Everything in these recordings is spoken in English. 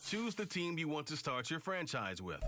Choose the team you want to start your franchise with.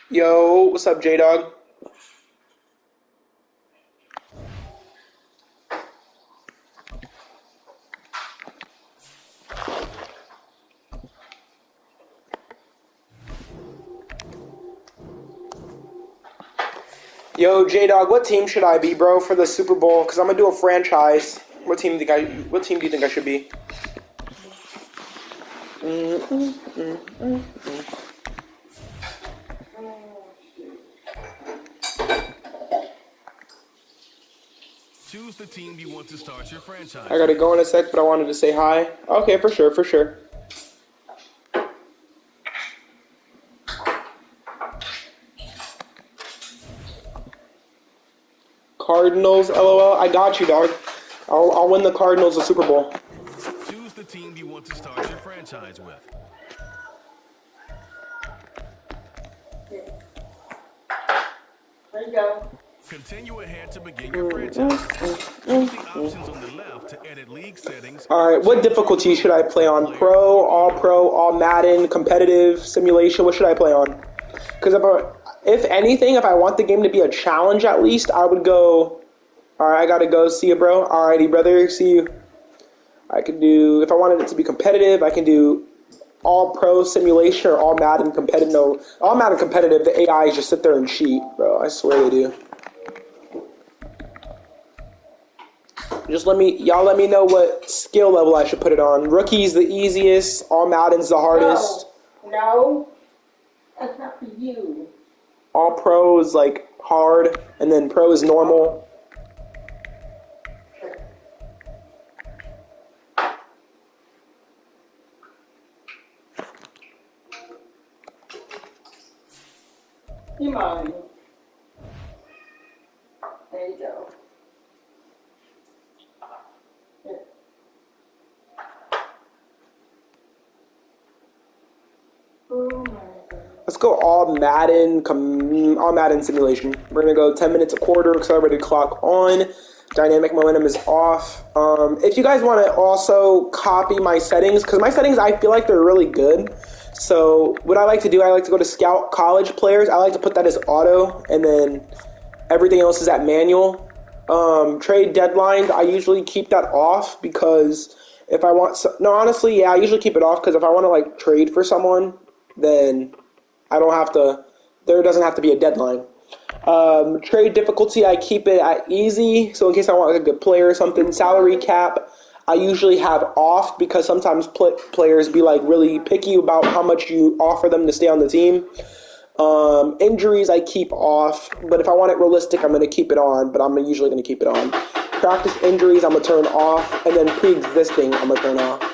Yo, what's up, J Dog? Yo, J Dog, what team should I be, bro, for the Super Bowl? Cause I'm gonna do a franchise. What team do you think I should be? Choose the team you want to start your franchise I gotta with. go in a sec, but I wanted to say hi. Okay, for sure, for sure. Cardinals, LOL. I got you, dog. I'll win the Cardinals the Super Bowl. Choose the team you want to start your franchise with. There you go. Continue ahead to begin your franchise. Use the options on the left to edit league settings. All right, what difficulty should I play on? Pro, all Madden, competitive, simulation. What should I play on? Because if anything, if I want the game to be a challenge, at least I would go. All right, I gotta go. See you, bro. Alrighty, brother. See you. I can do. If I wanted it to be competitive, I can do all pro simulation or all Madden competitive. No, all Madden competitive. The AIs just sit there and cheat, bro. I swear they do. Y'all let me know what skill level I should put it on. Rookie's the easiest. All Madden's the hardest. No, that's not for you. All pro is like hard, and then pro is normal. You mind? There you go. Here. Oh my God. Let's go all Madden simulation. We're gonna go 10 minutes a quarter, accelerated clock on. Dynamic momentum is off. If you guys want to also copy my settings, because my settings I feel like they're really good. So what I like to do, I like to go to Scout College Players. I like to put that as auto, and then everything else is at manual. Trade deadlines, I usually keep that off because if I want, no, honestly, yeah, I usually keep it off because if I want to like trade for someone, then I don't have to. There doesn't have to be a deadline. Trade difficulty, I keep it at easy, so in case I want like a good player or something. Salary cap, I usually have off because sometimes players be like really picky about how much you offer them to stay on the team. Injuries, I keep off, but if I want it realistic, I'm going to keep it on, but I'm usually going to keep it on. Practice injuries, I'm going to turn off, and then pre-existing, I'm going to turn off.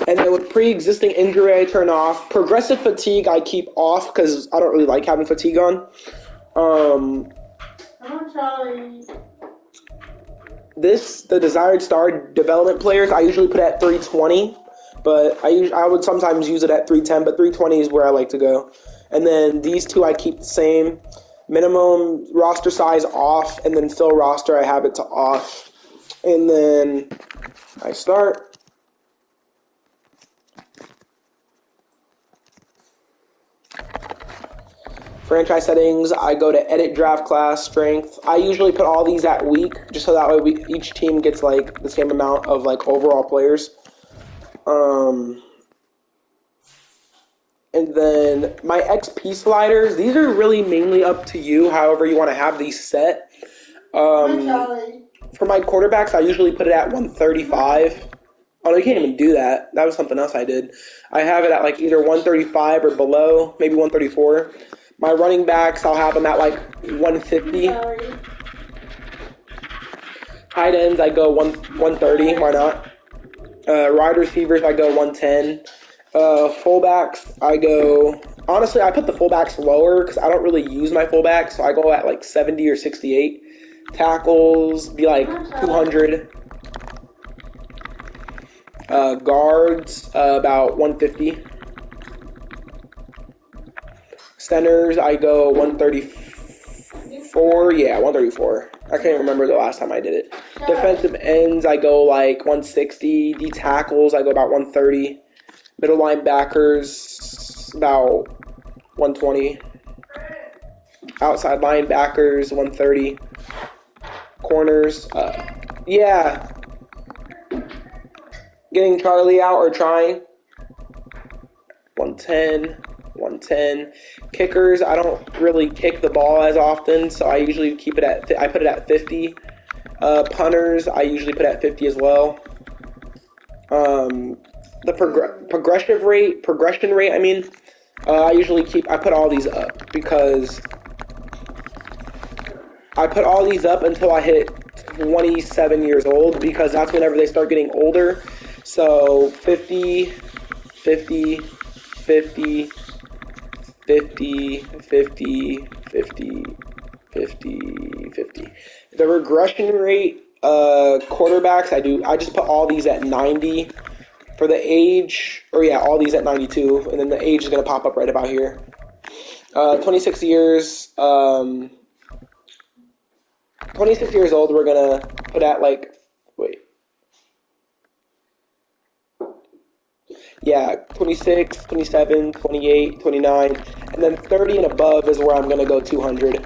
And then with pre-existing injury, I turn off. Progressive fatigue, I keep off because I don't really like having fatigue on. Come on, Charlie. The desired star development players, I usually put at 320, but I would sometimes use it at 310, but 320 is where I like to go. And then these two I keep the same. Minimum roster size off, and then fill roster, I have it to off. And then I start. Franchise settings, I go to edit draft class, strength. I usually put all these at week, just so that way each team gets like the same amount of like overall players. And then my XP sliders, these are really mainly up to you, however you want to have these set. For my quarterbacks, I usually put it at 135. Oh, no, you can't even do that. That was something else I did. I have it at like either 135 or below, maybe 134. My running backs, I'll have them at like 150. Tight ends, I go 130. Why not? Wide receivers, I go 110. Fullbacks, I go... Honestly, I put the fullbacks lower because I don't really use my fullbacks, so I go at like 70 or 68. Tackles, be like 200. Guards, about 150. Centers, I go 134. Yeah, 134. I can't remember the last time I did it. Defensive ends, I go like 160. D tackles, I go about 130. Middle linebackers, about 120. Outside linebackers, 130. Corners, yeah. Getting Charlie out or trying. 110. Kickers, I don't really kick the ball as often, so I usually keep it at, I put it at 50. Punters, I usually put at 50 as well. The progression rate, I usually I put all these up because I put all these up until I hit 27 years old because that's whenever they start getting older. So 50, 50, 50, 50, 50, 50, 50, 50. The regression rate, quarterbacks, I just put all these at 90. For the age, all these at 92, and then the age is going to pop up right about here. 26 years, 26 years old, we're going to put at like, 26, 27, 28, 29, and then 30 and above is where I'm going to go 200.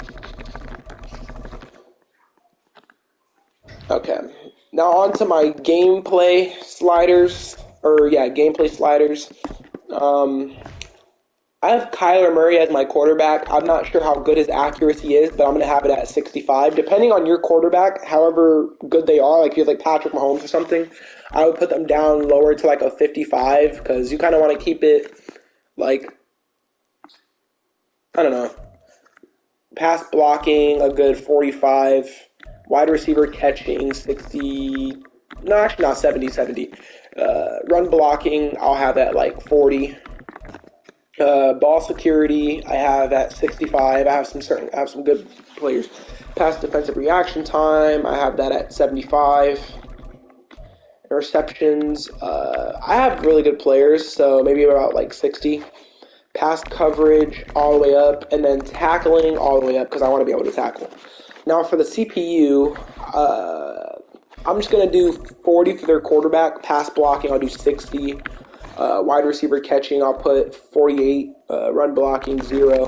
Okay, now on to my gameplay sliders, gameplay sliders. I have Kyler Murray as my quarterback. I'm not sure how good his accuracy is, but I'm going to have it at 65. Depending on your quarterback, however good they are, like if you have like Patrick Mahomes or something, I would put them down lower to like a 55 because you kind of want to keep it like, I don't know, pass blocking a good 45, wide receiver catching 60, no, actually not 70. Run blocking, I'll have at like 40. Ball security, I have at 65. I have some good players. Pass defensive reaction time, I have that at 75. Interceptions, I have really good players, so maybe about like 60. Pass coverage all the way up, and then tackling all the way up because I want to be able to tackle. Now for the CPU, I'm just going to do 40 for their quarterback. Pass blocking, I'll do 60. Wide receiver catching, I'll put 48. Run blocking, 0.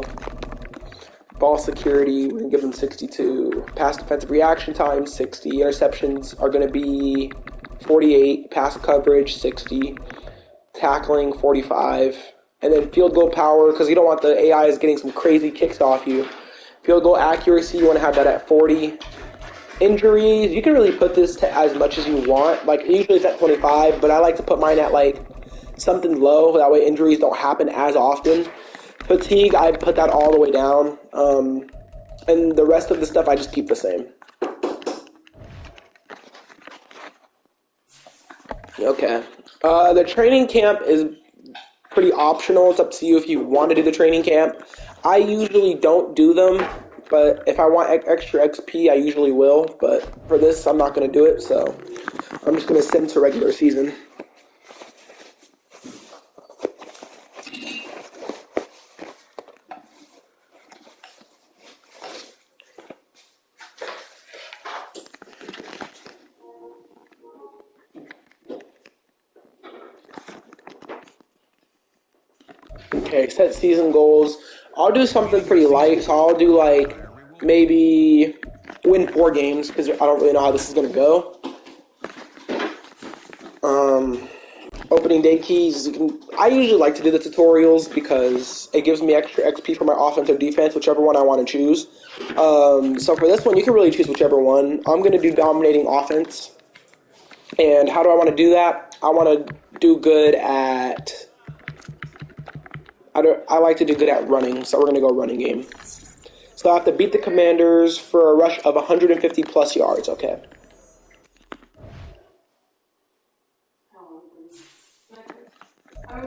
Ball security, we're going to give them 62. Pass defensive reaction time, 60. Interceptions are going to be 48. Pass coverage, 60. Tackling, 45. And then field goal power, because you don't want the AIs getting some crazy kicks off you. Field goal accuracy, you want to have that at 40. Injuries, you can really put this to as much as you want. Like, usually it's at 25, but I like to put mine at, like, something low. That way injuries don't happen as often. Fatigue, I put that all the way down. And the rest of the stuff, I just keep the same. Okay. The training camp is pretty optional. It's up to you if you want to do the training camp. I usually don't do them, but if I want extra XP, I usually will. But for this, I'm not going to do it, so I'm just going to send to regular season. Okay, set season goals. I'll do something pretty light, so I'll do like maybe win 4 games because I don't really know how this is going to go. opening day keys. I usually like to do the tutorials because it gives me extra XP for my offense or defense, whichever one I want to choose. So for this one, you can really choose whichever one. I'm going to do dominating offense. And how do I want to do that? I want to do good at... I like to do good at running, so we're going to go running game. So I have to beat the Commanders for a rush of 150 plus yards, okay. I'm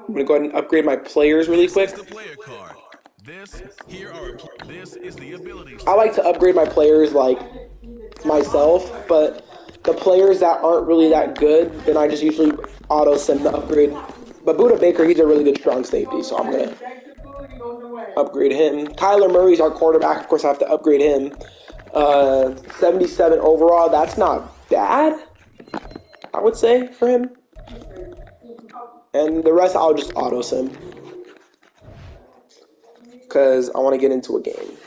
going to go ahead and upgrade my players really quick. This is the player card. This is the ability. I like to upgrade my players like myself, but the players that aren't really that good, then I just usually auto-sim the upgrade. But Buda Baker, he's a really good strong safety, so I'm going to upgrade him. Kyler Murray's our quarterback. Of course, I have to upgrade him. 77 overall. That's not bad, I would say, for him. And the rest, I'll just auto-sim. Because I want to get into a game.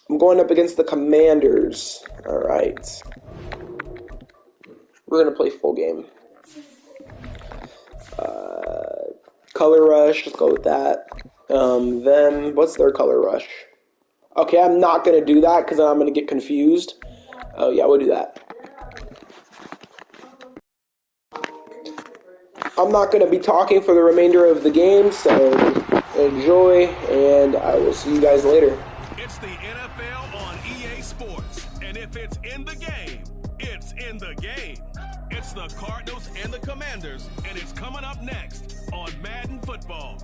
I'm going up against the Commanders. All right. We're going to play full game. Color rush, let's go with that. Then, what's their color rush? Okay, I'm not going to do that because then I'm going to get confused. Oh, yeah, we'll do that. I'm not going to be talking for the remainder of the game, so enjoy, and I will see you guys later. It's the NFL on EA Sports, and if it's in the game, it's in the game. It's the Cardinals and the Commanders, and it's coming up next on Madden Football.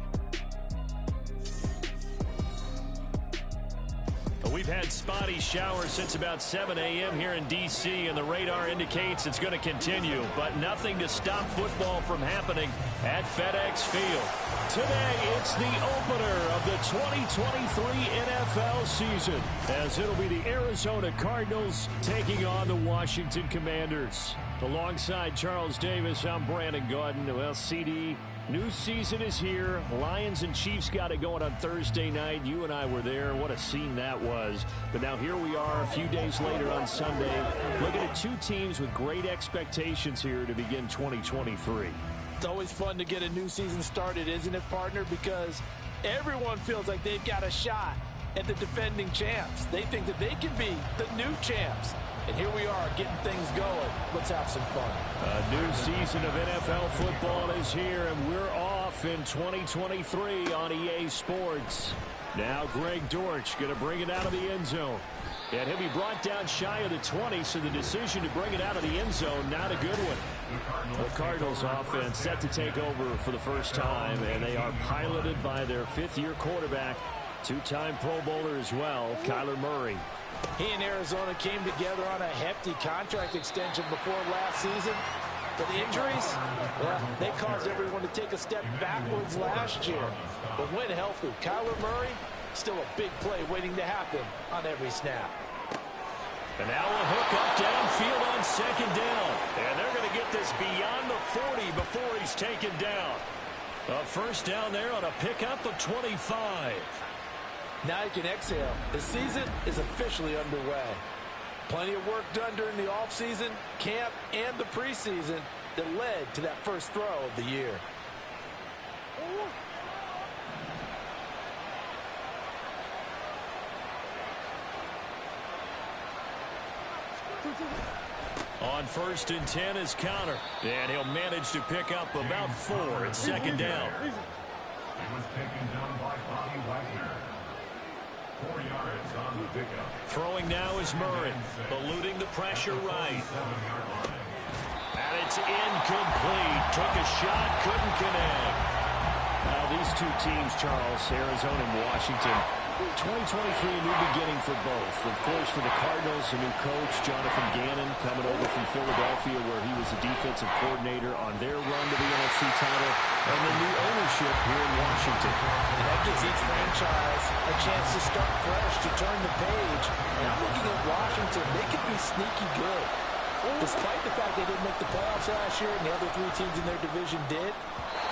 We've had spotty showers since about 7 a.m. here in D.C., and the radar indicates it's going to continue, but nothing to stop football from happening at FedEx Field. Today, it's the opener of the 2023 NFL season, as it'll be the Arizona Cardinals taking on the Washington Commanders. Alongside Charles Davis, I'm Brandon Gaudin. Well, CD, new season is here. Lions and Chiefs got it going on Thursday night. You and I were there. What a scene that was. But now here we are a few days later on Sunday, looking at two teams with great expectations here to begin 2023. It's always fun to get a new season started, isn't it, partner? Because everyone feels like they've got a shot at the defending champs. They think that they can be the new champs. And here we are getting things going. Let's have some fun. A new season of NFL football is here, and we're off in 2023 on EA Sports. Now Greg Dortch going to bring it out of the end zone. And he'll be brought down shy of the 20, so the decision to bring it out of the end zone, not a good one. The Cardinals offense set to take over for the first time, and they are piloted by their fifth-year quarterback, two-time Pro Bowler as well, Kyler Murray. He and Arizona came together on a hefty contract extension before last season. But injuries, well, they caused everyone to take a step backwards last year. But when healthy, Kyler Murray, still a big play waiting to happen on every snap. And now a hook up downfield on second down. And they're going to get this beyond the 40 before he's taken down. A first down there on a pickup of 25. Now you can exhale. The season is officially underway. Plenty of work done during the offseason, camp, and the preseason that led to that first throw of the year. On 1st and 10 is Connor. And he'll manage to pick up about 4 at second down. He was taken down by Bobby Wagner. 4 yards on the pickup. Throwing now is Murray, eluding the pressure right. And it's incomplete. Took a shot, couldn't connect. Now these two teams, Charles, Arizona and Washington, 2023, a new beginning for both. Of course, for the Cardinals, a new coach, Jonathan Gannon, coming over from Philadelphia, where he was the defensive coordinator on their run to the NFC title, and the new ownership here in Washington. And that gives each franchise a chance to start fresh, to turn the page. And I'm looking at Washington. They could be sneaky good. Despite the fact they didn't make the playoffs last year and the other three teams in their division did,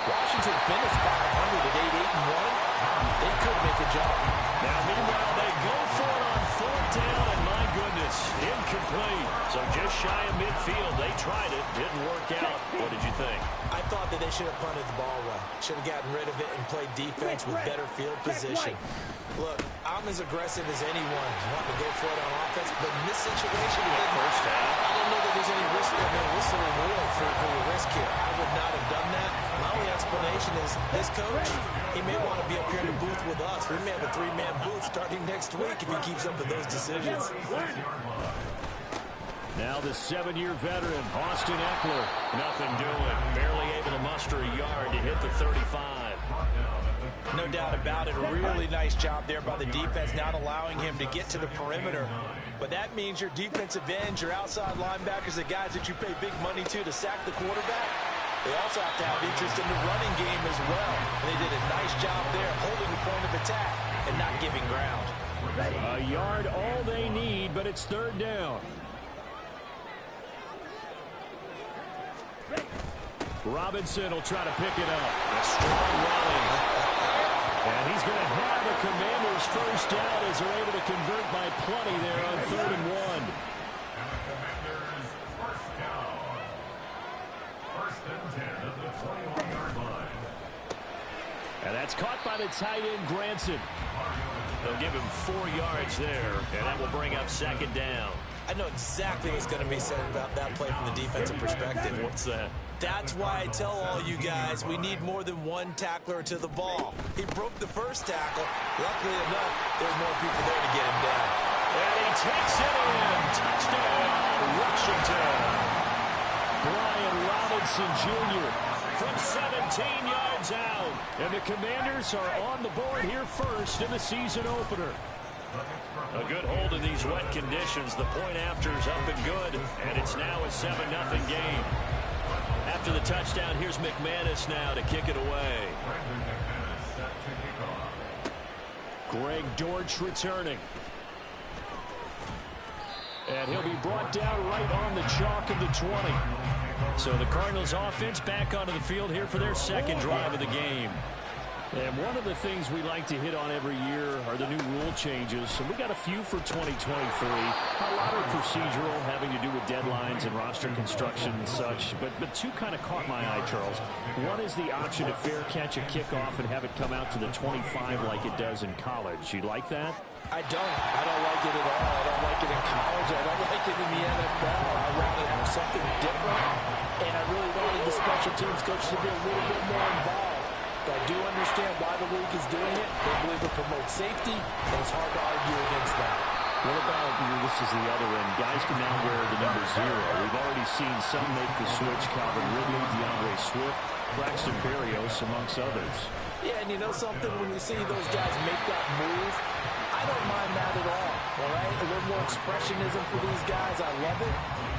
Washington finished 500 at 8-1. They could make a jump. Now, meanwhile, they go for it on 4th down, and my goodness, incomplete. So just shy of midfield. They tried it. Didn't work out. What did you think? I thought that they should have punted the ball away. Should have gotten rid of it and played defense with better field position. Look, I'm as aggressive as anyone wanting to go for it on offense, but in this situation, First half. I don't know that there's any risk. I mean, what's the reward for your risk here? I would not have done that. My only explanation is this coach, he may want to be up here in the booth with us. We may have a 3-man booth starting next week if he keeps up with those decisions. Now the 7-year veteran, Austin Eckler. Nothing doing. Barely able to muster a yard to hit the 35. No doubt about it. A really nice job there by the defense, not allowing him to get to the perimeter. But that means your defensive ends, your outside linebackers, the guys that you pay big money to sack the quarterback, they also have to have interest in the running game as well. And they did a nice job there holding the point of attack and not giving ground. A yard all they need, but it's 3rd down. Robinson will try to pick it up. A strong rally. And he's going to have the Commanders' first down as they're able to convert by plenty there on 3rd and 1. And the Commanders first down. 1st and 10 at the 21-yard line. And that's caught by the tight end, Granson. They'll give him 4 yards there, and that will bring up 2nd down. I know exactly what's going to be said about that play from the defensive perspective. What's that? That's why I tell all you guys we need more than one tackler to the ball. He broke the first tackle. Luckily enough, there were more people there to get him down. And he takes it in. Touchdown, Washington. Brian Robinson Jr. from 17 yards out. And the Commanders are on the board here first in the season opener. A good hold in these wet conditions. The point after's up and good, and it's now a 7-0 game. After the touchdown, here's McManus now to kick it away. Greg Dortch returning. And he'll be brought down right on the chalk of the 20. So the Cardinals offense back onto the field here for their 2nd drive of the game. And one of the things we like to hit on every year are the new rule changes. And we got a few for 2023. A lot are procedural, having to do with deadlines and roster construction and such. But 2 kind of caught my eye, Charles. One is the option to fair catch a kickoff and have it come out to the 25 like it does in college. You like that? I don't like it at all. I don't like it in college. I don't like it in the NFL. I'd rather have something different. And I really wanted the special teams coach to be a little bit more involved. But I do understand why the league is doing it. They believe it promotes safety, and it's hard to argue against that. What about, this is the other end, guys can now wear the number 0. We've already seen some make the switch, Calvin Ridley, DeAndre Swift, Braxton Berrios, amongst others. Yeah, and you know something, when you see those guys make that move, I don't mind that at all right? A little more expressionism for these guys. I love it.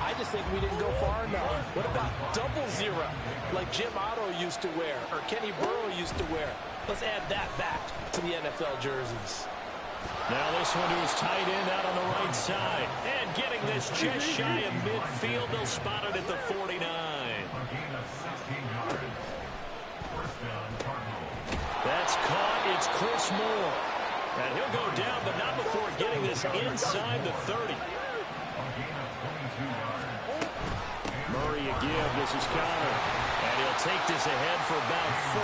I just think we didn't go far enough. What about 00, like Jim Otto used to wear or Kenny Burrow used to wear? Let's add that back to the NFL jerseys. Now this one to his tight end out on the right side. And getting this just shy of midfield. They'll spot it at the 49. That's caught. It's Chris Moore. And he'll go down, but not before getting this inside the 30. Murray again. This is Connor. And he'll take this ahead for about 4.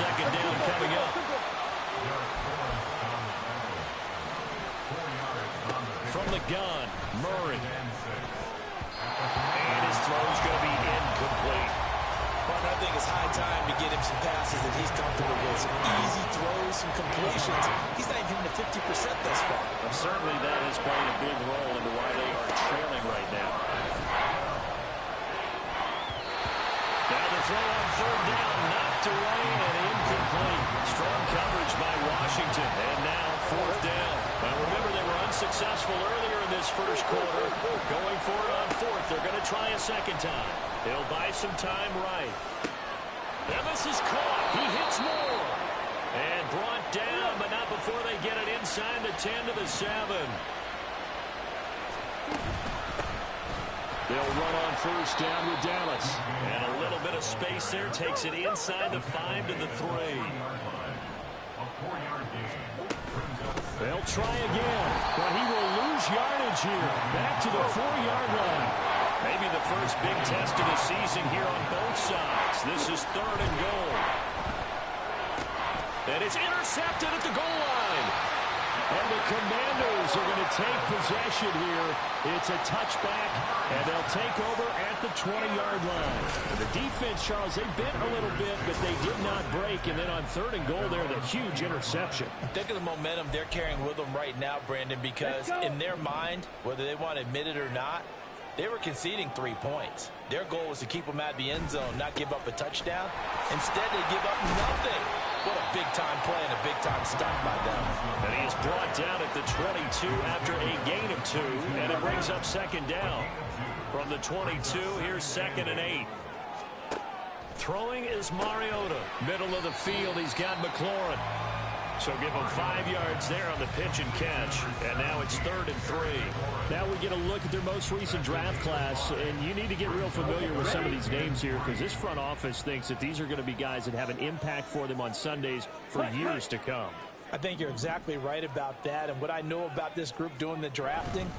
2nd down coming up. From the gun, Murray. And his throw's going to be incomplete. But I think it's high time to get him some passes that he's comfortable with. Some easy throws, some completions. He's not even hitting the 50% thus far. Well, certainly that has played a big role into why they are trailing right now. Now the throw on 3rd down, knocked away and incomplete. Strong coverage by Washington. And now 4th down. Well, remember, they were unsuccessful earlier in this first quarter. Going for it on 4th. They're going to try a 2nd time. They'll buy some time right. And this is caught. He hits Moore. And brought down, but not before they get it inside the 10 to the 7. They'll run on 1st down with Dallas. And a little bit of space there. Takes it inside the 5 to the 3. They'll try again, but he will lose yardage here. Back to the 4-yard line. Maybe the first big test of the season here on both sides. This is 3rd and goal. And it's intercepted at the goal line. And the Commanders are going to take possession here. It's a touchback, and they'll take over at the 20-yard line. And the defense, Charles, they bit a little bit, but they did not break. And then on 3rd and goal there, the huge interception. Think of the momentum they're carrying with them right now, Brandon, because in their mind, whether they want to admit it or not, they were conceding 3 points. Their goal was to keep them out of the end zone, not give up a touchdown. Instead, they give up nothing. What a big-time play and a big-time stunt by them. And he is brought down at the 22 after a gain of 2, and it brings up 2nd down. From the 22, here's 2nd and 8. Throwing is Mariota. Middle of the field, he's got McLaurin. So give him 5 yards there on the pitch and catch. And now it's 3rd and 3. Now we get a look at their most recent draft class. And you need to get real familiar with some of these names here, because this front office thinks that these are going to be guys that have an impact for them on Sundays for years to come. I think you're exactly right about that. And what I know about this group doing the drafting,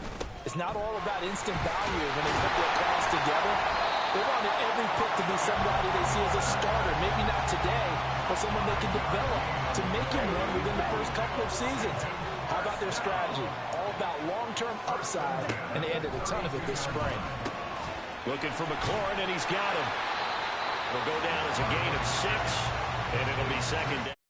it's not all about instant value when they put their class together. They wanted every pick to be somebody they see as a starter, maybe not today, but someone they can develop to make him run within the first couple of seasons. How about their strategy? All about long-term upside, and they added a ton of it this spring. Looking for McLaurin, and he's got him. It'll go down as a gain of 6, and it'll be 2nd down.